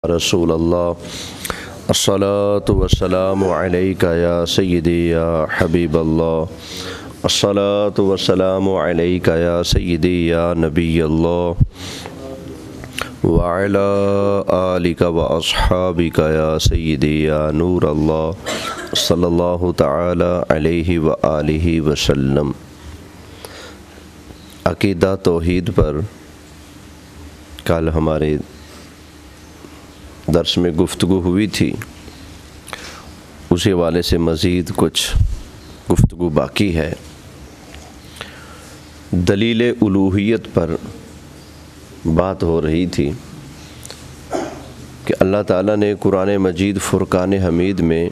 رسول اللہ الصلاۃ والسلام علیکہ یا سیدی یا حبیب اللہ الصلاۃ والسلام علیکہ یا سیدی یا نبی اللہ وعلی آلک واصحابک یا سیدی یا نور اللہ صلی اللہ تعالی علیہ وآلہ وسلم۔ عقیدہ توحید پر کل ہمارے درس میں گفتگو ہوئی تھی، اسی حوالے سے مزید کچھ گفتگو باقی ہے۔ دلیل الوہیت پر بات ہو رہی تھی کہ اللہ تعالیٰ نے قرآن مجید فرقان حمید میں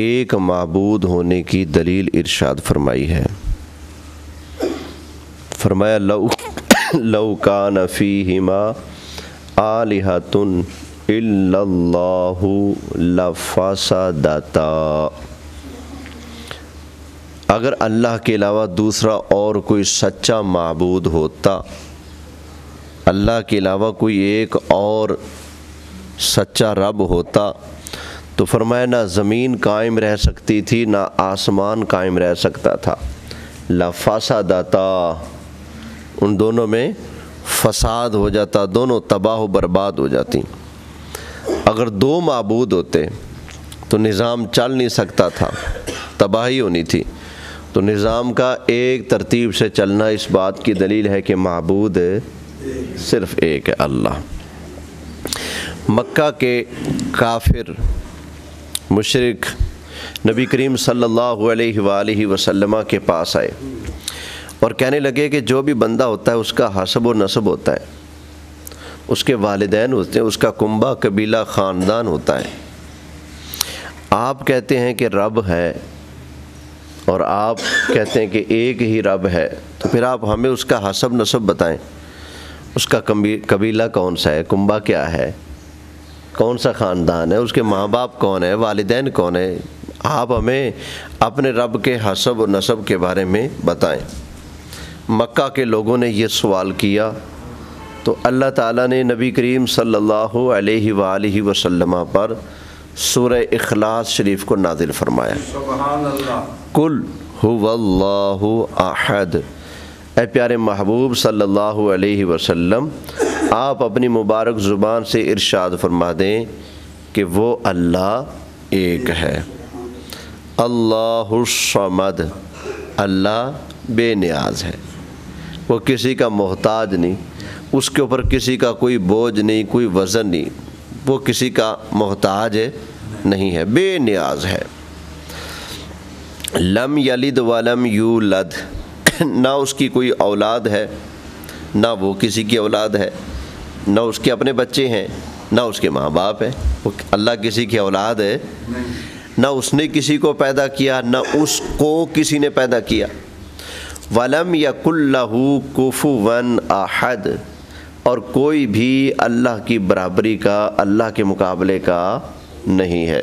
ایک معبود ہونے کی دلیل ارشاد فرمائی ہے۔ فرمایا لو کان فیہما آلہۃ الا اللہ لفسدتا، اگر اللہ کے علاوہ دوسرا اور کوئی سچا معبود ہوتا، اللہ کے علاوہ کوئی ایک اور سچا رب ہوتا تو فرمایا نہ زمین قائم رہ سکتی تھی نہ آسمان قائم رہ سکتا تھا۔ لفسدتا، ان دونوں میں فساد ہو جاتا، دونوں تباہ و برباد ہو جاتی۔ اگر دو معبود ہوتے تو نظام چل نہیں سکتا تھا، تباہی ہونی تھی۔ تو نظام کا ایک ترتیب سے چلنا اس بات کی دلیل ہے کہ معبود صرف ایک ہے، اللہ۔ مکہ کے کافر مشرک نبی کریم صلی اللہ علیہ وآلہ وسلم کے پاس آئے اور کہنے لگے کہ جو بھی بندہ ہوتا ہے اس کا حسب و نسب ہوتا ہے، اس کے والدین ہوتے ہیں، اس کا کنبہ قبیلہ خاندان ہوتا ہے۔ آپ کہتے ہیں کہ رب ہے اور آپ کہتے ہیں کہ ایک ہی رب ہے، تو پھر آپ ہمیں اس کا حسب نسب بتائیں، اس کا قبیلہ کون سا ہے، کنبہ کیا ہے، کون سا خاندان ہے، اس کے ماں باپ کون ہے، والدین کون ہے، آپ ہمیں اپنے رب کے حسب و نسب کے بارے میں بتائیں۔ مکہ کے لوگوں نے یہ سوال کیا تو اللہ تعالیٰ نے نبی کریم صلی اللہ علیہ وآلہ وسلم پر سورہ اخلاص شریف کو نازل فرمایا۔ سبحان اللہ۔ قل هو اللہ احد، اے پیارے محبوب صلی اللہ علیہ وسلم، آپ اپنی مبارک زبان سے ارشاد فرما دیں کہ وہ اللہ ایک ہے۔ اللہ الصمد، اللہ بے نیاز ہے، وہ کسی کا محتاج نہیں، اس کے اوپر کسی کا کوئی بوجھ نہیں، کوئی وزن نہیں، وہ کسی کا محتاج نہیں ہے، بے نیاز ہے۔ لم یلد ولم یولد، نہ اس کی کوئی اولاد ہے، نہ وہ کسی کی اولاد ہے، نہ اس کے اپنے بچے ہیں، نہ اس کے ماں باپ ہیں۔ اللہ کسی کی اولاد ہے، نہ اس نے کسی کو پیدا کیا، نہ اس کو کسی نے پیدا کیا۔ وَلَمْ يَكُنْ لَهُ كُفُوًا أَحَدٌ، اور کوئی بھی اللہ کی برابری کا، اللہ کے مقابلے کا نہیں ہے۔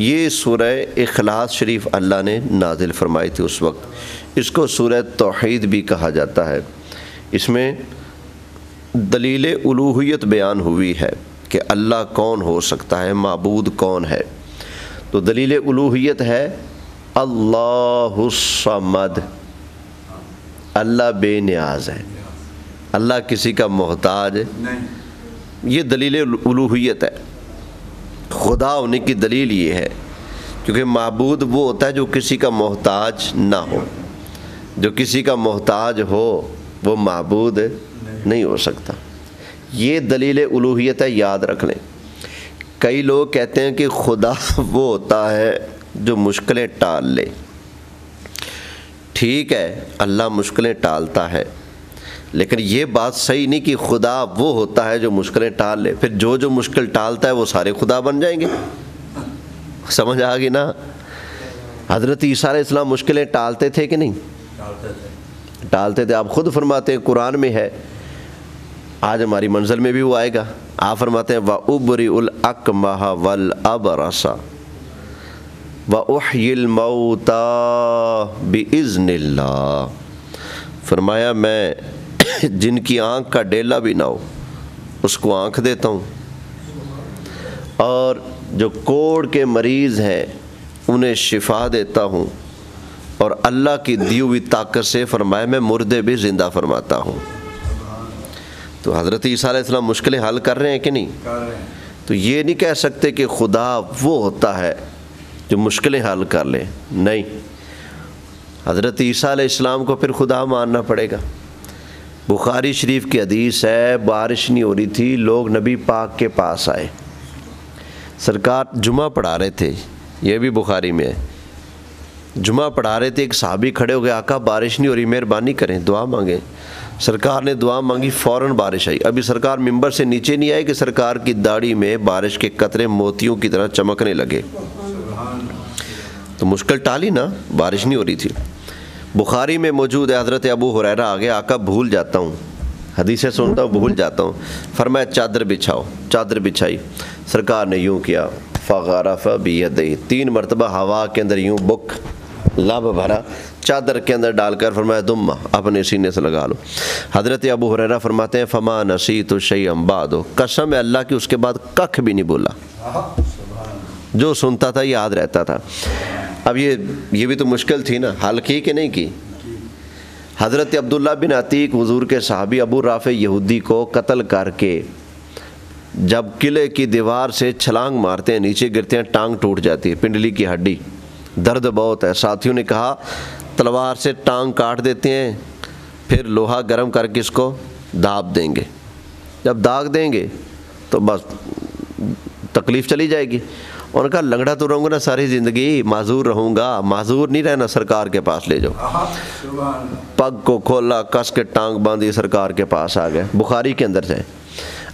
یہ سورہ اخلاص شریف اللہ نے نازل فرمائی تھی اس وقت۔ اس کو سورہ توحید بھی کہا جاتا ہے۔ اس میں دلیل الوہیت بیان ہوئی ہے کہ اللہ کون ہو سکتا ہے، معبود کون ہے۔ تو دلیل الوہیت ہے اللہ الصمد، اللہ بے نیاز ہے، اللہ کسی کا محتاج نہیں۔ یہ دلیل الوہیت ہے۔ خدا ہونے کی دلیل یہ ہے، کیونکہ معبود وہ ہوتا ہے جو کسی کا محتاج نہ ہو۔ جو کسی کا محتاج ہو وہ معبود نہیں ہو سکتا۔ یہ دلیل الوہیت ہے، یاد رکھ لیں۔ کئی لوگ کہتے ہیں کہ خدا وہ ہوتا ہے جو مشکلیں ٹال لے۔ ٹھیک ہے، اللہ مشکلیں ٹالتا ہے، لیکن یہ بات صحیح نہیں کہ خدا وہ ہوتا ہے جو مشکلیں ٹال لے، پھر جو مشکل ٹالتا ہے وہ سارے خدا بن جائیں گے۔ سمجھ آ گئی نا؟ حضرت عیسیٰ علیہ السلام مشکلیں ٹالتے تھے کہ نہیں؟ ٹالتے تھے۔ آپ خود فرماتے ہیں، قرآن میں ہے، آج ہماری منزل میں بھی وہ آئے گا۔ آپ فرماتے ہیں وَأُبْرِئُ الْأَكْمَحَ وَالْأَبْرَصَ وَأُحْيِي الْمَوْتَى بِإِذْنِ اللَّهِ، فرمایا میں جن کی آنکھ کا ڈیلا بھی نہ ہو اس کو آنکھ دیتا ہوں، اور جو کوڑ کے مریض ہیں انہیں شفا دیتا ہوں، اور اللہ کی دی ہوئی طاقت سے فرمایا میں مردے بھی زندہ فرماتا ہوں۔ تو حضرت عیسیٰ علیہ السلام مشکلیں حل کر رہے ہیں کہ نہیں؟ تو یہ نہیں کہہ سکتے کہ خدا وہ ہوتا ہے جو مشکلیں حل کر لے، نہیں، حضرت عیسیٰ علیہ السلام کو پھر خدا ماننا پڑے گا۔ بخاری شریف کی حدیث ہے، بارش نہیں ہو رہی تھی، لوگ نبی پاک کے پاس آئے، سرکار جمعہ پڑھا رہے تھے، یہ بھی بخاری میں ہے، جمعہ پڑھا رہے تھے، ایک صحابی کھڑے ہو گئے، آقا بارش نہیں ہو رہی، مہربانی کریں، دعا مانگیں۔ سرکار نے دعا مانگی، فوراً بارش آئی۔ ابھی سرکار ممبر سے نیچے نہیں آئے کہ سرکار کی داڑھی میں بارش کے قطرے موتیوں کی طرح چمکنے لگے، تو مشکل ٹالی نا، بارش نہیں ہو رہی تھی۔ بخاری میں موجود ہے، حضرت ابو ہریرہ آگے، آقا بھول جاتا ہوں، حدیثیں سنتا ہوں بھول جاتا ہوں، فرمایا چادر بچھاؤ، چادر بچھائی، سرکار نے یوں کیا، فغرف بیدہ، 3 مرتبہ ہوا کے اندر یوں بک لب بھرا، چادر کے اندر ڈال کر فرمایا دمہ، اپنے سینے سے لگا لو۔ حضرت ابو ہریرہ فرماتے ہیں فما نسیت شیئا بعد، قسم ہے اللہ کی اس کے بعد ککھ بھی نہیں بولا، جو سنتا تھا یاد رہتا تھا۔ اب یہ بھی تو مشکل تھی نا، حل کی کہ نہیں کی؟ حضرت عبداللہ بن عتیق حضور کے صحابی ابو رافع یہودی کو قتل کر کے جب قلعے کی دیوار سے چھلانگ مارتے ہیں، نیچے گرتے ہیں، ٹانگ ٹوٹ جاتی ہے، پنڈلی کی ہڈی، درد بہت ہے۔ ساتھیوں نے کہا تلوار سے ٹانگ کاٹ دیتے ہیں، پھر لوہا گرم کر کے اس کو داغ دیں گے، جب داغ دیں گے تو بس تکلیف چلی جائے گی۔ انہوں نے کہا لنگڑا تو رہوں گا نا ساری زندگی، معذور رہوں گا، معذور نہیں رہنا، سرکار کے پاس لے جاؤ۔ پگ کو کھولا، کس کے ٹانگ باندھی، سرکار کے پاس آ گئے۔ بخاری کے اندر سے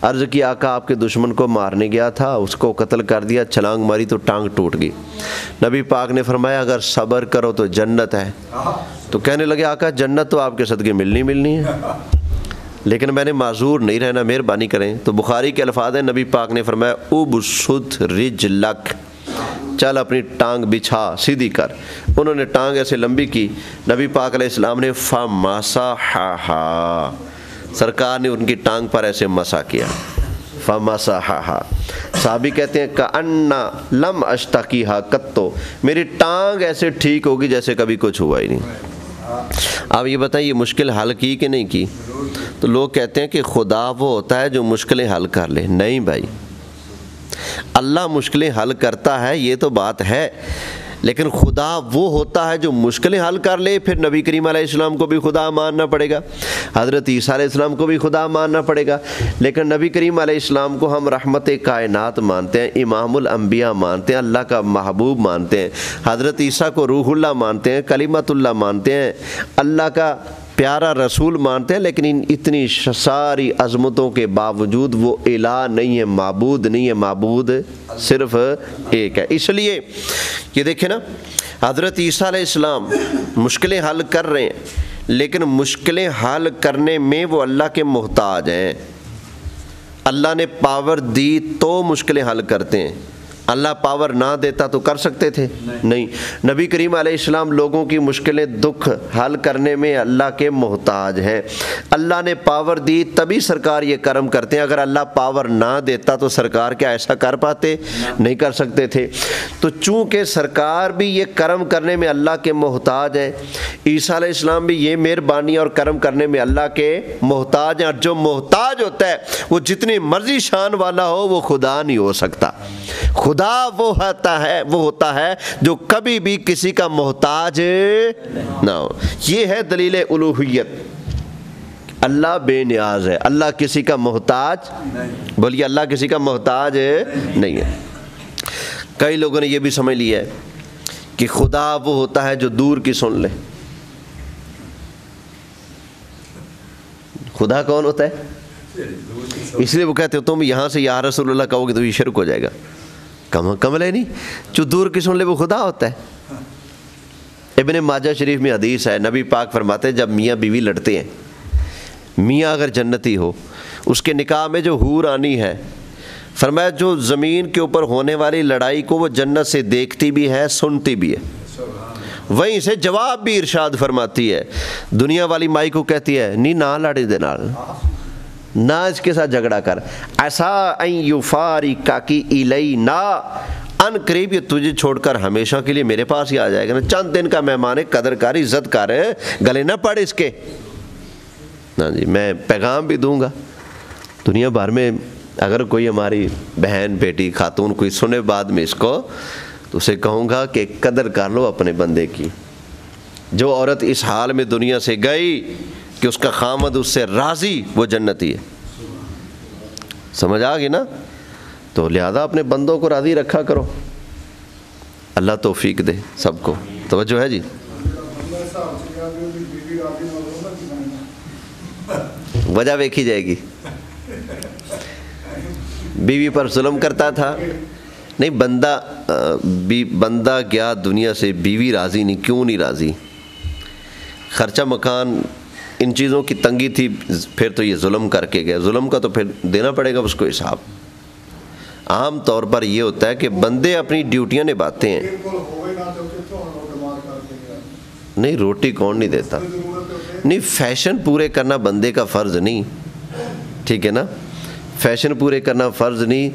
عرض کی آقا آپ کے دشمن کو مارنے گیا تھا، اس کو قتل کر دیا، چھلانگ ماری تو ٹانگ ٹوٹ گئی۔ نبی پاک نے فرمایا اگر صبر کرو تو جنت ہے۔ تو کہنے لگے آقا جنت تو آپ کے صدقے ملنی ہے، لیکن میں نے معذور نہیں رہنا، مہربانی کریں۔ تو بخاری کے الفاظ ہیں، نبی پاک نے فرمایا ابسط رجلک، چل اپنی ٹانگ بچھا، سیدھی کر۔ انہوں نے ٹانگ ایسے لمبی کی، نبی پاک علیہ السلام نے فمسحھا، سرکار نے ان کی ٹانگ پر ایسے مسح کیا، فمسحھا۔ صحابی کہتے ہیں کأنّا لم اشتکیھا قط، میری ٹانگ ایسے ٹھیک ہوگی جیسے کبھی کچھ ہوا ہی نہیں۔ اب یہ بتائیں یہ مشکل حل کی کہ نہیں کی؟ تو لوگ کہتے ہیں کہ خدا وہ ہوتا ہے جو مشکلیں حل کر لے، نہیں بھائی، اللہ مشکلیں حل کرتا ہے یہ تو بات ہے، لیکن خدا وہ ہوتا ہے جو مشکلیں حل کر لے۔ پھر نبی کریم علیہ السلام کو بھی خدا ماننا پڑے گا، حضرت عیسیٰ علیہ السلام کو بھی خدا ماننا پڑے گا، لیکن نبی کریم علیہ السلام کو ہم رحمت کائنات مانتے ہیں، امام الانبیاء مانتے ہیں، اللہ کا محبوب مانتے ہیں، حضرت عیسیٰ کو روح اللہ مانتے ہیں، کلمت اللہ مانتے ہیں، اللہ کا پیارا رسول مانتے ہیں، لیکن ان اتنی ساری عظمتوں کے باوجود وہ الہ نہیں ہے، معبود نہیں ہے، معبود صرف ایک ہے۔ اس لیے یہ دیکھیں نا، حضرت عیسیٰ علیہ السلام مشکلیں حل کر رہے ہیں، لیکن مشکلیں حل کرنے میں وہ اللہ کے محتاج ہیں۔ اللہ نے پاور دی تو مشکلیں حل کرتے ہیں، اللہ پاور نہ دیتا تو کر سکتے تھے؟ نہیں۔ نبی کریم علیہ السلام لوگوں کی مشکلیں دکھ حل کرنے میں اللہ کے محتاج ہیں۔ اللہ نے پاور دی تبھی سرکار یہ کرم کرتے ہیں، اگر اللہ پاور نہ دیتا تو سرکار کیا ایسا کر پاتے؟ نہیں کر سکتے تھے۔ تو چونکہ سرکار بھی یہ کرم کرنے میں اللہ کے محتاج ہیں، عیسیٰ علیہ السلام بھی یہ مہربانی اور کرم کرنے میں اللہ کے محتاج ہیں، اور جو محتاج ہوتا ہے وہ جتنی مرضی شان والا ہو وہ خدا نہیں ہو سکتا۔ خدا وہ ہوتا ہے جو کبھی بھی کسی کا محتاج نہ ہو۔ یہ ہے دلیل الوہیت، اللہ بے نیاز ہے، اللہ کسی کا محتاج، بولیے اللہ کسی کا محتاج نہیں ہے۔ کئی لوگوں نے یہ بھی سمجھ لیا ہے کہ خدا وہ ہوتا ہے جو دور کی سن لے۔ خدا کون ہوتا ہے؟ اس لیے وہ کہتے ہو تم یہاں سے یا رسول اللہ کہو گے تو یہ شرک ہو جائے گا، کمل ہے نہیں، جو دور کی سن لے وہ خدا ہوتا ہے۔ ابن ماجہ شریف میں حدیث ہے، نبی پاک فرماتے ہیں جب میاں بیوی لڑتے ہیں، میاں اگر جنتی ہو، اس کے نکاح میں جو حور آنی ہے، فرمایا جو زمین کے اوپر ہونے والی لڑائی کو وہ جنت سے دیکھتی بھی ہے، سنتی بھی ہے، وہیں سے جواب بھی ارشاد فرماتی ہے۔ دنیا والی مائی کو کہتی ہے نی نہ لڑے دے نال، نہ اس کے ساتھ جھگڑا کر. ایسا ان یفارقک الینا، ان قریب یہ تجھے چھوڑ کر ہمیشہ کے لیے میرے پاس ہی آ جائے گا نا. چند دن کا مہمان ہے، قدر کر، عزت کر، گلے نہ پڑ اس کے. ہاں جی، میں پیغام بھی دوں گا دنیا بھر میں. اگر کوئی ہماری بہن بیٹی خاتون کوئی سنے بعد میں اس کو، تو اسے کہوں گا کہ قدر کر لو اپنے بندے کی. جو عورت اس حال میں دنیا سے گئی کہ اس کا خامد اس سے راضی، وہ جنتی ہے. سمجھ آ گئی نا؟ تو لہذا اپنے بندوں کو راضی رکھا کرو. اللہ توفیق دے سب کو. توجہ ہے جی؟ وجہ دیکھی جائے گی. بیوی پر ظلم کرتا تھا، نہیں بندہ گیا دنیا سے، بیوی راضی نہیں. کیوں نہیں راضی؟ خرچہ مکان ان چیزوں کی تنگی تھی، پھر تو یہ ظلم کر کے گیا. ظلم کا تو پھر دینا پڑے گا اس کو حساب. عام طور پر یہ ہوتا ہے کہ بندے اپنی ڈیوٹیاں نبھاتے ہیں. نہیں، روٹی کون نہیں دیتا. نہیں، فیشن پورے کرنا بندے کا فرض نہیں. ٹھیک ہے نا؟ فیشن پورے کرنا فرض نہیں.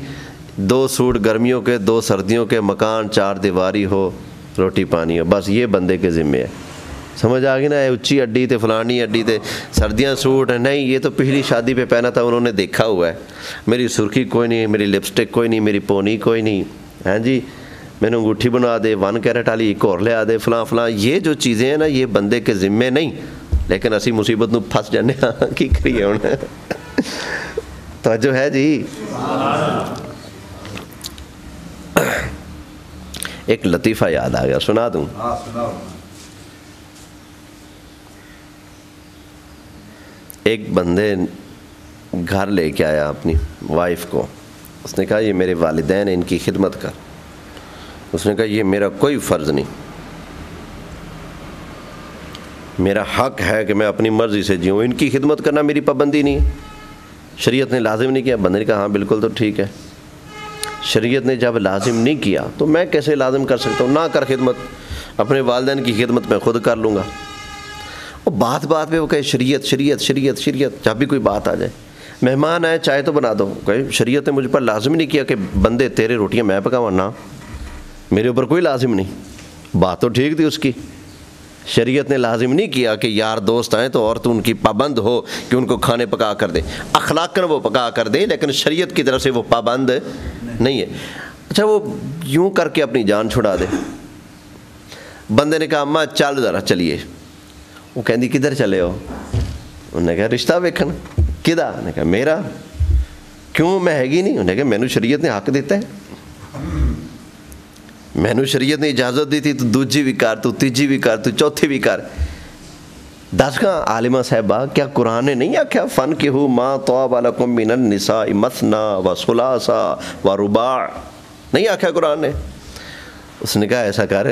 2 سوٹ گرمیوں کے، 2 سردیوں کے، مکان 4 دیواری ہو، روٹی پانی ہو، بس یہ بندے کے ذمے ہے. سمجھ آ گئی نا؟ اچھی اڈی تے فلانی اڈی تے سردیاں سوٹ ہے. نہیں، یہ تو پچھلی شادی پہ پہنا تھا، انہوں نے دیکھا ہوا ہے. میری سرخی کوئی نہیں، میری لپسٹک کوئی نہیں، میری پونی کوئی نہیں. ہاں جی، میں نے انگوٹھی بنا دے، 1 کیرٹ والی ایک اور لے آ دے، فلاں فلاں. یہ جو چیزیں ہیں نا، یہ بندے کے ذمے نہیں. لیکن اسی مصیبت نو پھنس جانے ہاں کی کریے ہوں. توجہ ہے جی؟ ایک لطیفہ یاد آ گیا، سنا دوں؟ ایک بندے گھر لے کے آیا اپنی وائف کو. اس نے کہا یہ میرے والدین ہیں، ان کی خدمت کر. اس نے کہا یہ میرا کوئی فرض نہیں، میرا حق ہے کہ میں اپنی مرضی سے جیوں، ان کی خدمت کرنا میری پابندی نہیں ہے. شریعت نے لازم نہیں کیا. بندے نے کہا ہاں بالکل تو ٹھیک ہے. شریعت نے جب لازم نہیں کیا تو میں کیسے لازم کر سکتا ہوں؟ نہ کر خدمت، اپنے والدین کی خدمت میں خود کر لوں گا. اور بات پہ وہ کہے شریعت شریعت شریعت شریعت. جب بھی کوئی بات آ جائے، مہمان آئے چائے تو بنا دو، کہے شریعت نے مجھ پر لازم نہیں کیا کہ بندے تیرے روٹیاں میں پکاواں. نہ، میرے اوپر کوئی لازم نہیں. بات تو ٹھیک تھی اس کی. شریعت نے لازم نہیں کیا کہ یار دوست آئیں تو عورت ان کی پابند ہو کہ ان کو کھانے پکا کر دے. اخلاقاً وہ پکا کر دے، لیکن شریعت کی طرف سے وہ پابند نہیں ہے. اچھا، وہ یوں کر کے اپنی جان چھڑا دے. بندے نے کہا اماں چل ذرا چلیے. وہ کہندی کدھر چلے ہو؟ انہوں نے کہا رشتہ ویکھن. کدا؟ نے کہا میرا. کیوں، میں ہے گی نہیں؟ انہوں نے کہا مینوں شریعت نے حق دیتا ہے، مینوں شریعت نے اجازت دی تھی، تو دوجی بھی کر، تو تیجی بھی کر، تو چوتھی بھی کر. دس کا عالمہ صاحبہ، کیا قرآن نے نہیں آکھیا فَانْكِحُوا مَا طَابَ لَكُم مِّنَ النِّسَاءِ مَثْنَىٰ وَثُلَاثَ وَرُبَاعَ؟ نہیں آکھیا قرآن نے؟ اس نے کہا ایسا کر،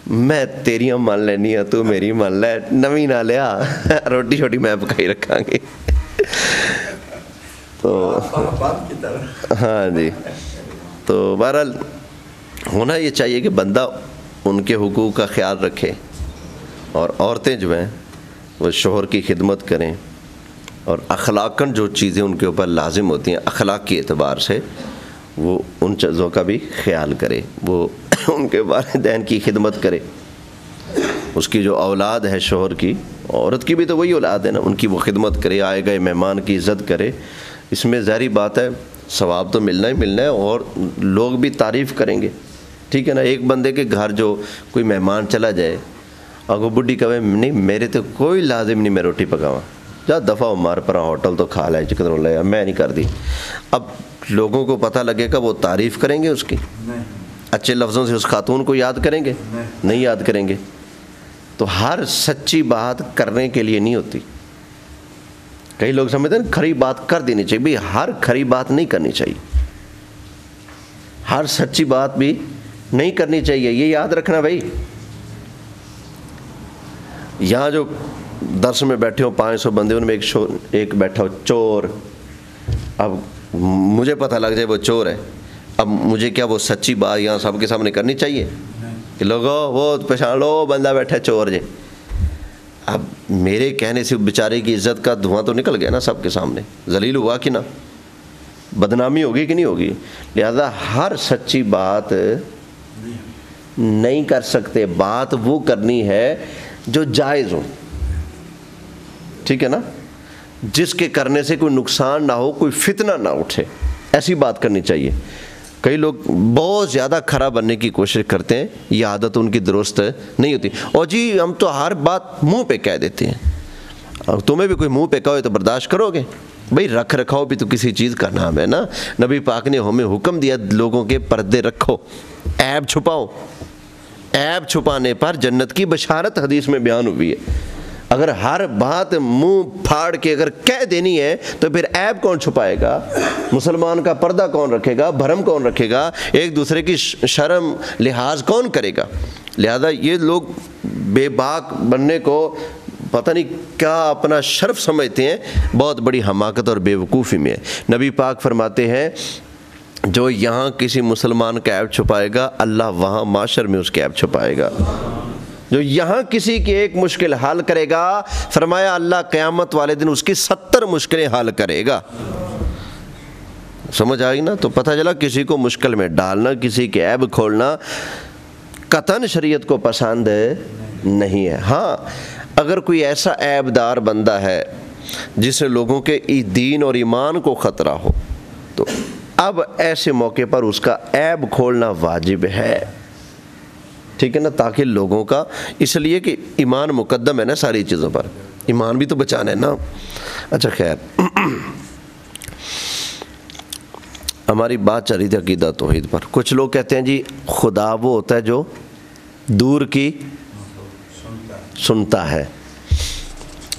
میں تیریاں مان لینی ہوں، تو میری مان لے، نویں نہ لیا، روٹی شوٹی میں پکائی رکھاں گے. تو ہاں جی، تو بہرحال ہونا یہ چاہیے کہ بندہ ان کے حقوق کا خیال رکھے، اور عورتیں جو ہیں وہ شوہر کی خدمت کریں، اور اخلاقاً جو چیزیں ان کے اوپر لازم ہوتی ہیں اخلاق کے اعتبار سے، وہ ان چیزوں کا بھی خیال کرے. وہ ان کے والدین کی خدمت کرے. اس کی جو اولاد ہے شوہر کی، عورت کی بھی تو وہی اولاد ہے نا، ان کی وہ خدمت کرے، آئے گئے مہمان کی عزت کرے. اس میں ظاہری بات ہے ثواب تو ملنا ہی ملنا ہے، اور لوگ بھی تعریف کریں گے. ٹھیک ہے نا؟ ایک بندے کے گھر جو کوئی مہمان چلا جائے، اگر بڈھی کہے نہیں میرے تو کوئی لازم نہیں میں روٹی پکاواں، جا دفعہ مار پر ہوٹل تو کھا لے چکن لے، میں نہیں کر دی. اب لوگوں کو پتہ لگے گا، وہ تعریف کریں گے اس کی، اچھے لفظوں سے اس خاتون کو یاد کریں گے؟ نہیں یاد کریں گے. تو ہر سچی بات کرنے کے لیے نہیں ہوتی. کئی لوگ سمجھتے ہیں کھری بات کر دینی چاہیے. بھئی ہر کھری بات نہیں کرنی چاہیے، ہر سچی بات بھی نہیں کرنی چاہیے. یہ یاد رکھنا بھائی. یہاں جو درس میں بیٹھے ہو 500 بندے، ان میں ایک بیٹھا ہو چور. اب مجھے پتہ لگ جائے وہ چور ہے، اب مجھے کیا وہ سچی بات یہاں سب کے سامنے کرنی چاہیے کہ لوگوں وہ پہچان لو بندہ بیٹھا ہے چور جے؟ اب میرے کہنے سے بیچارے کی عزت کا دھواں تو نکل گیا نا سب کے سامنے، ذلیل ہوا کہ نہ، بدنامی ہوگی کہ نہیں ہوگی؟ لہذا ہر سچی بات نہیں کر سکتے، بات وہ کرنی ہے جو جائز ہو، ٹھیک ہے نا، جس کے کرنے سے کوئی نقصان نہ ہو، کوئی فتنہ نہ اٹھے، ایسی بات کرنی چاہیے۔ کئی لوگ بہت زیادہ کھڑا بننے کی کوشش کرتے ہیں، یہ عادت ان کی درست نہیں ہوتی، اور جی ہم تو ہر بات منہ پہ کہہ دیتے ہیں، اور تمہیں بھی کوئی منہ پہ کہو تو برداشت کرو گے؟ بھئی رکھ رکھاؤ بھی تو کسی چیز کا نام ہے نا۔ نبی پاک نے ہمیں حکم دیا لوگوں کے پردے رکھو، عیب چھپاؤ، عیب چھپانے پر جنت کی بشارت حدیث میں بیان ہوئی ہے۔ اگر ہر بات منہ پھاڑ کے اگر کہہ دینی ہے تو پھر عیب کون چھپائے گا؟ مسلمان کا پردہ کون رکھے گا؟ بھرم کون رکھے گا؟ ایک دوسرے کی شرم لحاظ کون کرے گا؟ لہذا یہ لوگ بے باک بننے کو پتہ نہیں کیا اپنا شرف سمجھتے ہیں، بہت بڑی حماقت اور بے وقوفی میں ہے۔ نبی پاک فرماتے ہیں جو یہاں کسی مسلمان کا عیب چھپائے گا، اللہ وہاں معاشر میں اس کے عیب چھپائے گا۔ جو یہاں کسی کی ایک مشکل حل کرے گا، فرمایا اللہ قیامت والے دن اس کی 70 مشکلیں حل کرے گا۔ سمجھ آئی نا؟ تو پتہ چلا کسی کو مشکل میں ڈالنا، کسی کے عیب کھولنا قطعاً شریعت کو پسند نہیں ہے۔ ہاں اگر کوئی ایسا عیب دار بندہ ہے جس سے لوگوں کے دین اور ایمان کو خطرہ ہو، تو اب ایسے موقع پر اس کا عیب کھولنا واجب ہے، ٹھیک ہے نا، تاکہ لوگوں کا، اس لیے کہ ایمان مقدم ہے نا ساری چیزوں پر، ایمان بھی تو بچانا ہے نا۔ اچھا خیر، ہماری بات چل رہی تھی عقیدہ توحید پر۔ کچھ لوگ کہتے ہیں جی خدا وہ ہوتا ہے جو دور کی سنتا ہے۔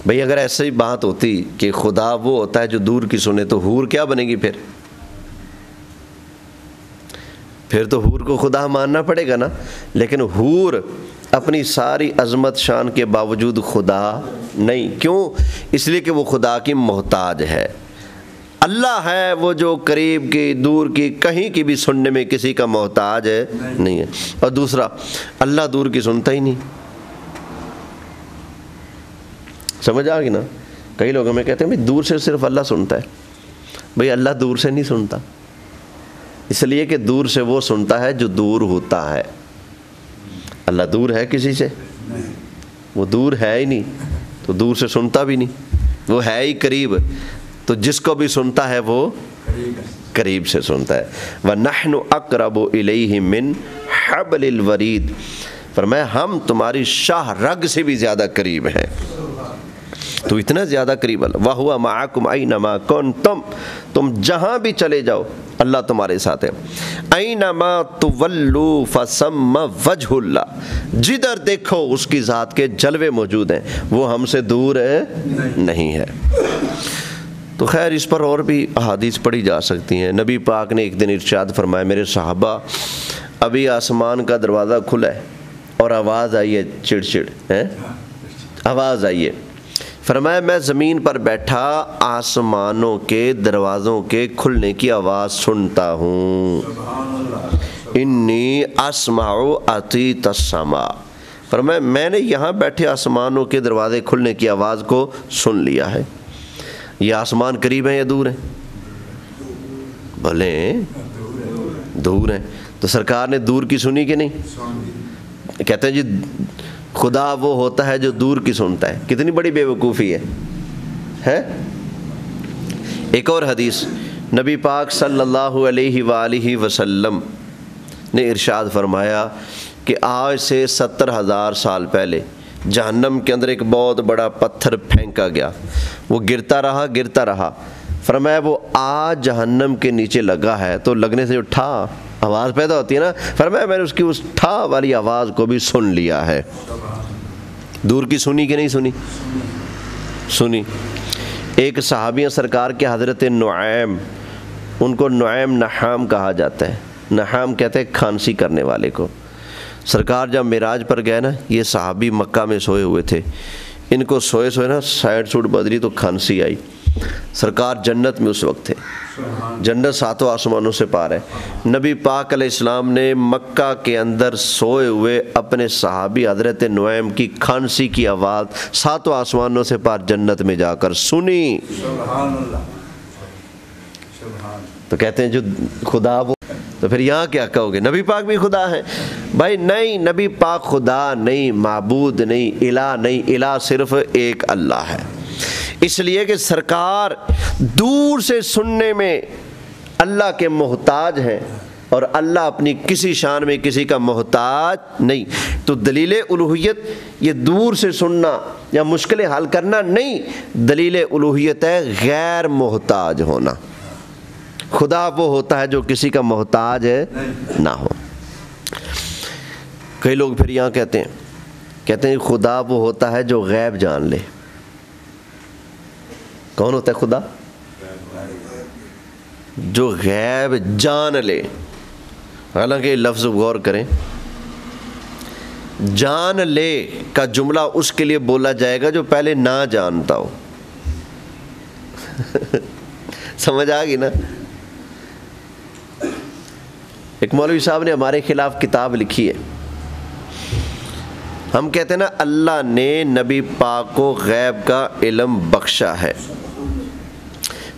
بھئی اگر ایسی بات ہوتی کہ خدا وہ ہوتا ہے جو دور کی سنے تو حور کیا بنے گی پھر تو حور کو خدا ماننا پڑے گا نا۔ لیکن حور اپنی ساری عظمت شان کے باوجود خدا نہیں، کیوں؟ اس لیے کہ وہ خدا کی محتاج ہے۔ اللہ ہے وہ جو قریب کی دور کی کہیں کی بھی سننے میں کسی کا محتاج ہے نہیں ہے۔ اور دوسرا، اللہ دور کی سنتا ہی نہیں۔ سمجھ آ گئی نا؟ کئی لوگ ہمیں کہتے ہیں بھئی دور سے صرف اللہ سنتا ہے۔ بھئی اللہ دور سے نہیں سنتا، اس لیے کہ دور سے وہ سنتا ہے جو دور ہوتا ہے۔ اللہ دور ہے کسی سے؟ وہ دور ہے ہی نہیں، تو دور سے سنتا بھی نہیں، وہ ہے ہی قریب، تو جس کو بھی سنتا ہے وہ قریب سے سنتا ہے۔ وَنَحْنُ أَقْرَبُ إِلَيْهِ مِنْ حَبْلِ الْوَرِيدِ، فرمایا ہم تمہاری شاہ رگ سے بھی زیادہ قریب ہیں، تو اتنا زیادہ قریب اللہ۔ وَهُوَ مَعَكُمْ أَيْنَمَا كُنْتُمْ، تم جہاں بھی چلے جاؤ اللہ تمہارے ساتھ ہے۔ أَيْنَمَا تُوَلُّوا فَثَمَّ وَجْهُ اللَّهِ، جدھر دیکھو اس کی ذات کے جلوے موجود ہیں، وہ ہم سے دور نہیں ہے۔ تو خیر اس پر اور بھی احادیث پڑھی جا سکتی ہیں۔ نبی پاک نے ایک دن ارشاد فرمایا، میرے صحابہ ابھی آسمان کا دروازہ کھلا ہے اور آواز آئی ہے چڑ چڑ، آواز آئی ہے، فرمایا میں زمین پر بیٹھا آسمانوں کے دروازوں کے کھلنے کی آواز سنتا ہوں، انی اسمع عطیت السماء، فرمایا میں نے یہاں بیٹھے آسمانوں کے دروازے کھلنے کی آواز کو سن لیا ہے۔ یہ آسمان قریب ہیں یا دور ہیں؟ بھلے دور ہیں، تو سرکار نے دور کی سنی کہ نہیں؟ کہتے ہیں جی خدا وہ ہوتا ہے جو دور کی سنتا ہے، کتنی بڑی بے وقوفی ہے۔ ایک اور حدیث، نبی پاک صلی اللہ علیہ وآلہ وسلم نے ارشاد فرمایا کہ آج سے 70,000 سال پہلے جہنم کے اندر ایک بہت بڑا پتھر پھینکا گیا، وہ گرتا رہا، فرمایا وہ آج جہنم کے نیچے لگا ہے، تو لگنے سے جو ٹھا آواز پیدا ہوتی ہے نا، فرمایا میں نے اس کی اس ٹھا والی آواز کو بھی سن لیا ہے۔ دور کی سنی کہ نہیں سنی؟ سنی۔ ایک صحابی سرکار کے حضرت نعیم، ان کو نعیم نحام کہا جاتا ہے، نحام کہتے ہیں کھانسی کرنے والے کو۔ سرکار جب معراج پر گئے نا، یہ صحابی مکہ میں سوئے ہوئے تھے، ان کو سوئے نا سائڈ سوٹ بدلی تو کھانسی آئی، سرکار جنت میں اس وقت تھے، جنت ساتوں آسمانوں سے پار ہے۔ نبی پاک علیہ السلام نے مکہ کے اندر سوئے ہوئے اپنے صحابی حضرت نعیم کی کھانسی کی آواز ساتوں آسمانوں سے پار جنت میں جا کر سنی۔ سبحان اللہ، تو کہتے ہیں جو خدا وہ، تو پھر یہاں کیا کہو گے نبی پاک بھی خدا ہیں؟ بھائی نہیں، نبی پاک خدا نہیں، معبود نہیں، الہ نہیں، الہ صرف ایک اللہ ہے۔ اس لیے کہ سرکار دور سے سننے میں اللہ کے محتاج ہیں، اور اللہ اپنی کسی شان میں کسی کا محتاج نہیں۔ تو دلیل الوہیت یہ دور سے سننا یا مشکلیں حل کرنا نہیں، دلیل الوہیت ہے غیر محتاج ہونا۔ خدا وہ ہوتا ہے جو کسی کا محتاج نہ ہو۔ کئی لوگ پھر یہاں کہتے ہیں خدا وہ ہوتا ہے جو غیب جان لے۔ کون ہوتا ہے خدا؟ جو غیب جان لے۔ حالانکہ لفظ غور کریں، جان لے کا جملہ اس کے لیے بولا جائے گا جو پہلے نہ جانتا ہو۔ سمجھ آ گئی نا؟ ایک مولوی صاحب نے ہمارے خلاف کتاب لکھی ہے۔ ہم کہتے ہیں نا اللہ نے نبی پاک کو غیب کا علم بخشا ہے،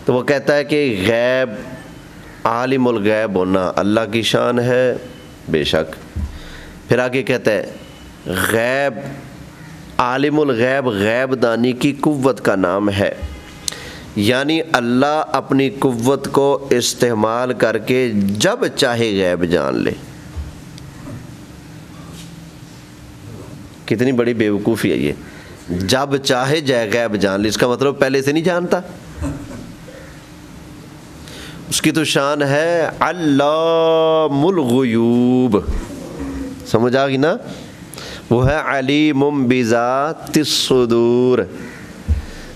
تو وہ کہتا ہے کہ غیب، عالم الغیب ہونا اللہ کی شان ہے، بے شک۔ پھر آگے کہتا ہے غیب، عالم الغیب غیب دانی کی قوت کا نام ہے، یعنی اللہ اپنی قوت کو استعمال کر کے جب چاہے غیب جان لے۔ کتنی بڑی بیوقوفی ہے یہ، جب چاہے جائے غیب جان لے، اس کا مطلب پہلے سے نہیں جانتا۔ اس کی تو شان ہے علام الغیوب، سمجھ آ گئی نا؟ وہ ہے علیم بذات الصدور۔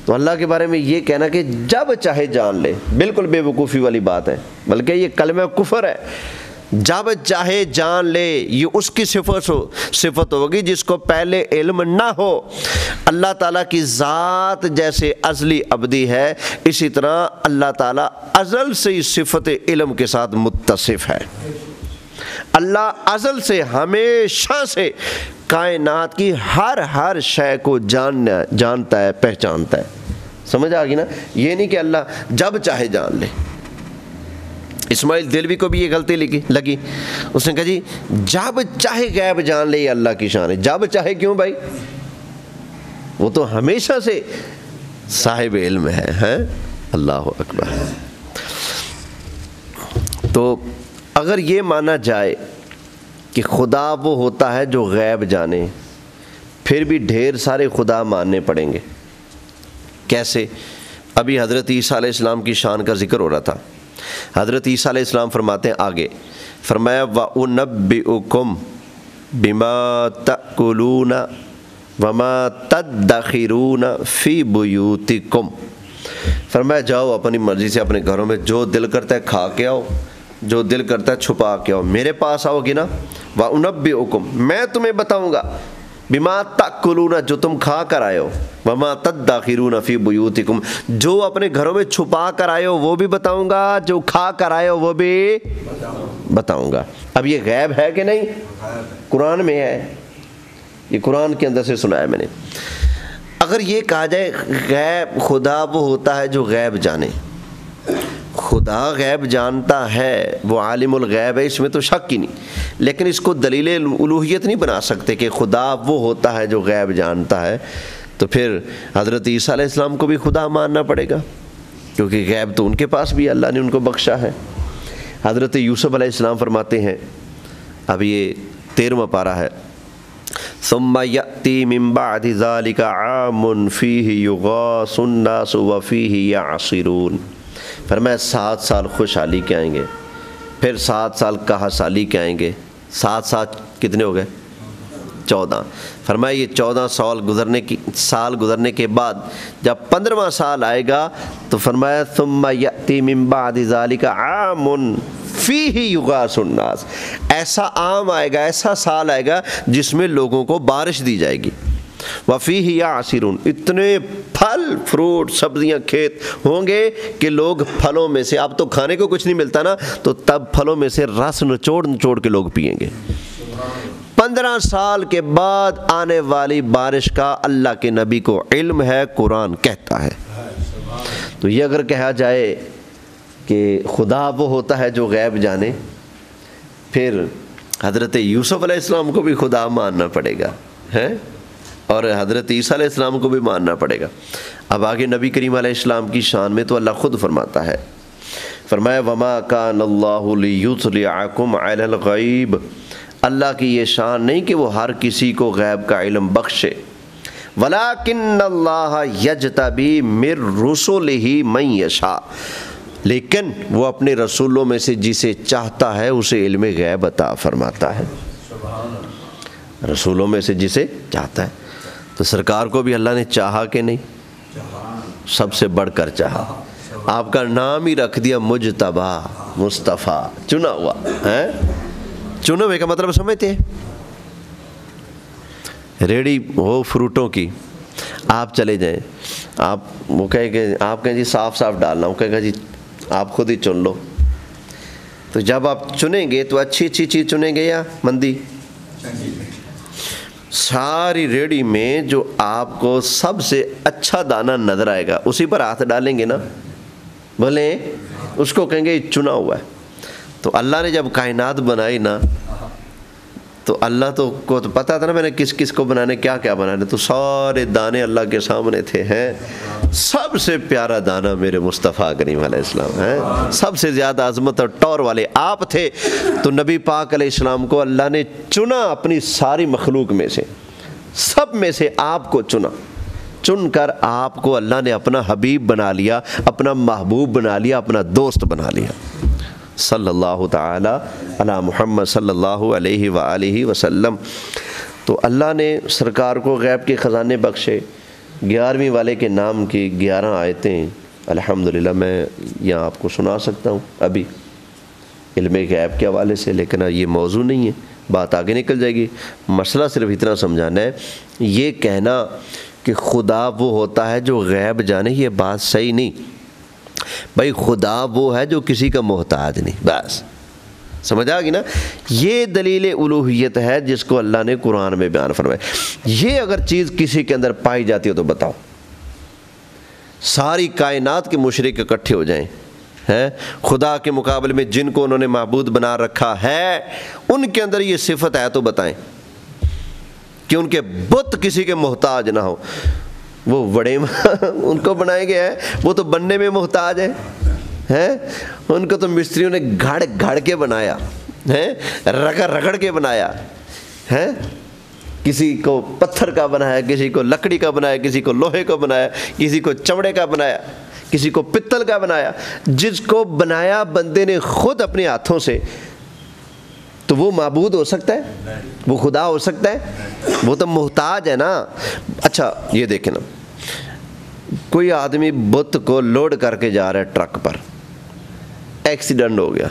تو اللہ کے بارے میں یہ کہنا کہ جب چاہے جان لے، بالکل بے وقوفی والی بات ہے، بلکہ یہ کلمہ کفر ہے۔ جب چاہے جان لے، یہ اس کی صفت ہوگی جس کو پہلے علم نہ ہو۔ اللہ تعالیٰ کی ذات جیسے ازلی ابدی ہے، اسی طرح اللہ تعالیٰ ازل سے ہی صفت علم کے ساتھ متصف ہے۔ اللہ ازل سے، ہمیشہ سے کائنات کی ہر شے کو جانتا ہے، پہچانتا ہے۔ سمجھ آ گئی نا؟ یہ نہیں کہ اللہ جب چاہے جان لے۔ اسماعیل دلوی کو بھی یہ غلطی لگی، اس نے کہا جی جب چاہے غیب جان لے، یہ اللہ کی شان ہے۔ جب چاہے کیوں بھائی؟ وہ تو ہمیشہ سے صاحب علم ہے۔ اللہ اکبر۔ تو اگر یہ مانا جائے کہ خدا وہ ہوتا ہے جو غیب جانے، پھر بھی ڈھیر سارے خدا ماننے پڑیں گے۔ کیسے؟ ابھی حضرت عیسیٰ علیہ السلام کی شان کا ذکر ہو رہا تھا۔ حضرت عیسیٰ علیہ السلام فرماتے ہیں آگے، فرمایا وَأُنَبِّئُكُمْ بِمَا تَأْكُلُونَ وَمَا تَدَّخِرُونَ فِي بُيُوتِكُمْ۔ فرمایا جاؤ اپنی مرضی سے اپنے گھروں میں جو دل کرتا ہے کھا کے آؤ، جو دل کرتا ہے چھپا کے آؤ، میرے پاس آؤ گی نا، وَأُنَبِّئُكُمْ میں تمہیں بتاؤں گا، بِمَا تَأْكُلُونَ جو تم کھا کر آئے ہو، وَمَا تَدَّخِرُونَ فِي بُيُوتِكُمْ جو اپنے گھروں میں چھپا کر آئے ہو وہ بھی بتاؤں گا، جو کھا کر آئے ہو وہ بھی بتاؤں گا۔ اب یہ غیب ہے کہ نہیں؟ قرآن میں ہے، یہ قرآن کے اندر سے سنا ہے میں نے۔ اگر یہ کہا جائے غیب، خدا وہ ہوتا ہے جو غیب جانے، خدا غیب جانتا ہے، وہ عالم الغیب ہے، اس میں تو شک ہی نہیں، لیکن اس کو دلیل الوہیت نہیں بنا سکتے کہ خدا وہ ہوتا ہے جو غیب جانتا ہے، تو پھر حضرت عیسیٰ علیہ السلام کو بھی خدا ماننا پڑے گا، کیونکہ غیب تو ان کے پاس بھی اللہ نے ان کو بخشا ہے۔ حضرت یوسف علیہ السلام فرماتے ہیں، اب یہ 13واں پارہ ہے، ثم یأتی من بعد ذلک عام فیہ یغاث الناس وفیہ یعصرون۔ فرمایا 7 سال خوشحالی کے آئیں گے، پھر 7 سال قحط سالی کے آئیں گے۔ 7 کتنے ہو گئے؟ 14۔ فرمایا یہ 14 سال گزرنے کے بعد جب 15واں سال آئے گا تو فرمایا ثم یأتی من بعد ذلک عام فیہ یغاث الناس، ایسا عام آئے گا، ایسا سال آئے گا جس میں لوگوں کو بارش دی جائے گی، وفیہ یعصرون، اتنے پھل فروٹ سبزیاں کھیت ہوں گے کہ لوگ پھلوں میں سے، اب تو کھانے کو کچھ نہیں ملتا نا، تو تب پھلوں میں سے رس نچوڑ نچوڑ کے لوگ پئیں گے۔ 15 سال کے بعد آنے والی بارش کا اللہ کے نبی کو علم ہے، قرآن کہتا ہے۔ تو یہ اگر کہا جائے کہ خدا وہ ہوتا ہے جو غیب جانے، پھر حضرت یوسف علیہ السلام کو بھی خدا ماننا پڑے گا ہے، اور حضرت عیسیٰ علیہ السلام کو بھی ماننا پڑے گا۔ اب آگے نبی کریم علیہ السلام کی شان میں تو اللہ خود فرماتا ہے، فرمایا وما کان اللہ لیطلعکم علی الغیب، اللہ کی یہ شان نہیں کہ وہ ہر کسی کو غیب کا علم بخشے، ولیکن اللہ یجتبی من رسلہ من یشاء، لیکن وہ اپنے رسولوں میں سے جسے چاہتا ہے اسے علم غیب عطا فرماتا ہے، رسولوں میں سے جسے چاہتا ہے۔ تو سرکار کو بھی اللہ نے چاہا کہ نہیں؟ سب سے بڑھ کر چاہا، آپ کا نام ہی رکھ دیا مجتبی، مصطفیٰ، چنا ہوا ہے۔ چنے ہوئے کا مطلب سمجھتے ہیں؟ ریڑی ہو فروٹوں کی، آپ چلے جائیں، آپ وہ کہے کہ آپ کہیں جی صاف صاف ڈالنا، وہ کہے گا جی آپ خود ہی چن لو۔ تو جب آپ چنیں گے تو اچھی اچھی چیز چنیں گے یا مندی؟ ساری ریڑی میں جو آپ کو سب سے اچھا دانہ نظر آئے گا اسی پر ہاتھ ڈالیں گے نا، بولے اس کو کہیں گے یہ چنا ہوا ہے۔ تو اللہ نے جب کائنات بنائی نا، تو اللہ کو تو پتا تھا نا میں نے کس کس کو بنانے، کیا کیا بنانے، تو سارے دانے اللہ کے سامنے تھے ہیں، سب سے پیارا دانہ میرے مصطفیٰ کریم علیہ السلام ہے، سب سے زیادہ عظمت اور ٹور والے آپ تھے۔ تو نبی پاک علیہ السلام کو اللہ نے چنا اپنی ساری مخلوق میں سے، سب میں سے آپ کو چنا، چن کر آپ کو اللہ نے اپنا حبیب بنا لیا، اپنا محبوب بنا لیا، اپنا دوست بنا لیا، صلی اللہ تعالی علی محمد صلی اللہ علیہ وآلہ وسلم۔ تو اللہ نے سرکار کو غیب کے خزانے بخشے۔ 11ویں والے کے نام کی 11 آیتیں الحمدللہ میں یہاں آپ کو سنا سکتا ہوں ابھی علم غیب کے حوالے سے، لیکن یہ موضوع نہیں ہے، بات آگے نکل جائے گی۔ مسئلہ صرف اتنا سمجھانا ہے، یہ کہنا کہ خدا وہ ہوتا ہے جو غیب جانے، یہ بات صحیح نہیں بھائی، خدا وہ ہے جو کسی کا محتاج نہیں، بس سمجھ آ گئی نا۔ یہ دلیل الوہیت ہے جس کو اللہ نے قرآن میں بیان فرمایا۔ یہ اگر چیز کسی کے اندر پائی جاتی ہو تو بتاؤ، ساری کائنات کے مشرک اکٹھے ہو جائیں ہیں، خدا کے مقابلے میں جن کو انہوں نے معبود بنا رکھا ہے ان کے اندر یہ صفت ہے تو بتائیں کہ ان کے بت کسی کے محتاج نہ ہو۔ وہ بڑے ان کو بنائے گئے ہیں، وہ تو بننے میں محتاج ہیں، ان کو تو مستریوں نے گھڑ گھڑ کے بنایا ہے، رگڑ رگڑ کے بنایا ہے، کسی کو پتھر کا بنایا، کسی کو لکڑی کا بنایا، کسی کو لوہے کا بنایا، کسی کو چمڑے کا بنایا، کسی کو پتل کا بنایا۔ جس کو بنایا بندے نے خود اپنے ہاتھوں سے، تو وہ معبود ہو سکتا ہے؟ وہ خدا ہو سکتا ہے؟ وہ تو محتاج ہے نا۔ اچھا یہ دیکھیں نا، کوئی آدمی بت کو لوڈ کر کے جا رہا ہے ٹرک پر، ایکسیڈنٹ ہو گیا،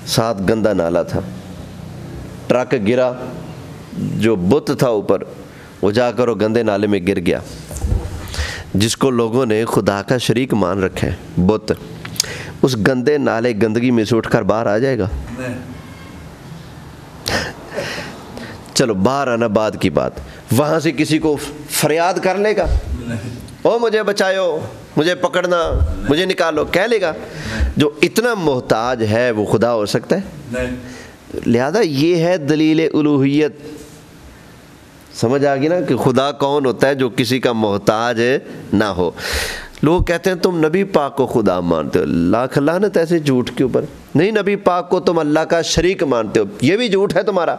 ساتھ گندا نالا تھا، ٹرک گرا، جو بت تھا اوپر وہ جا کر وہ گندے نالے میں گر گیا، جس کو لوگوں نے خدا کا شریک مان رکھا ہے بت، اس گندے نالے گندگی میں سے اٹھ کر باہر آ جائے گا؟ چلو باہر آنا بعد کی بات، وہاں سے کسی کو فریاد کر لے گا او مجھے بچایو، مجھے پکڑنا، مجھے نکالو، کہہ لے گا؟ جو اتنا محتاج ہے وہ خدا ہو سکتا ہے؟ لہذا یہ ہے دلیل الوہیت۔ سمجھ آ گئی نا کہ خدا کون ہوتا ہے جو کسی کا محتاج نہ ہو۔ لوگ کہتے ہیں تم نبی پاک کو خدا مانتے ہو، لاکھ لعنت ایسے جھوٹ کے اوپر، نہیں نبی پاک کو تم اللہ کا شریک مانتے ہو، یہ بھی جھوٹ ہے تمہارا۔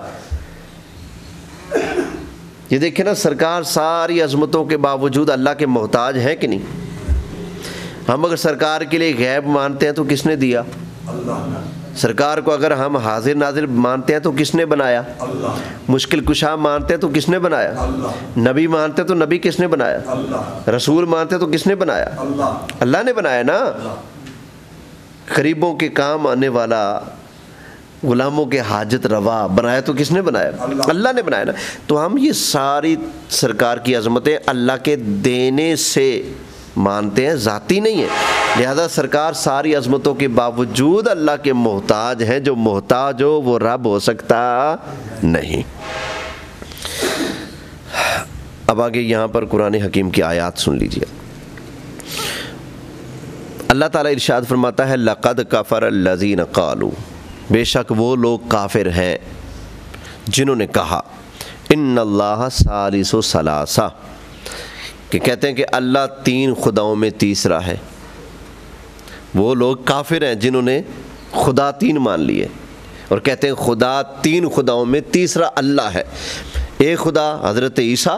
یہ دیکھیں نا، سرکار ساری عظمتوں کے باوجود اللہ کے محتاج ہیں کہ نہیں؟ ہم اگر سرکار کے لیے غیب مانتے ہیں تو کس نے دیا؟ اللہ۔ سرکار کو اگر ہم حاضر ناظر مانتے ہیں تو کس نے بنایا؟ اللہ۔ مشکل کشا مانتے ہیں تو کس نے بنایا؟ اللہ۔ نبی مانتے ہیں تو نبی کس نے بنایا؟ اللہ۔ رسول مانتے ہیں تو کس نے بنایا؟ اللہ۔ اللہ نے بنایا نا۔ غریبوں کے کام آنے والا غلاموں کے حاجت روا بنایا تو کس نے بنایا؟ اللہ نے بنایا نا. تو ہم یہ ساری سرکار کی عظمتیں اللہ کے دینے سے مانتے ہیں، ذاتی نہیں ہے. لہذا سرکار ساری عظمتوں کے باوجود اللہ کے محتاج ہیں. جو محتاج ہو وہ رب ہو سکتا نہیں. اب آگے یہاں پر قرآن حکیم کی آیات سن لیجیے. اللہ تعالیٰ ارشاد فرماتا ہے لقد کفر الذین قالوا، بے شک وہ لوگ کافر ہیں جنہوں نے کہا ان اللہ ثالث ثلاثہ، کہ کہتے ہیں کہ اللہ تین خداؤں میں تیسرا ہے. وہ لوگ کافر ہیں جنہوں نے خدا تین مان لیے اور کہتے ہیں خدا تین خداؤں میں تیسرا اللہ ہے. ایک خدا حضرت عیسیٰ،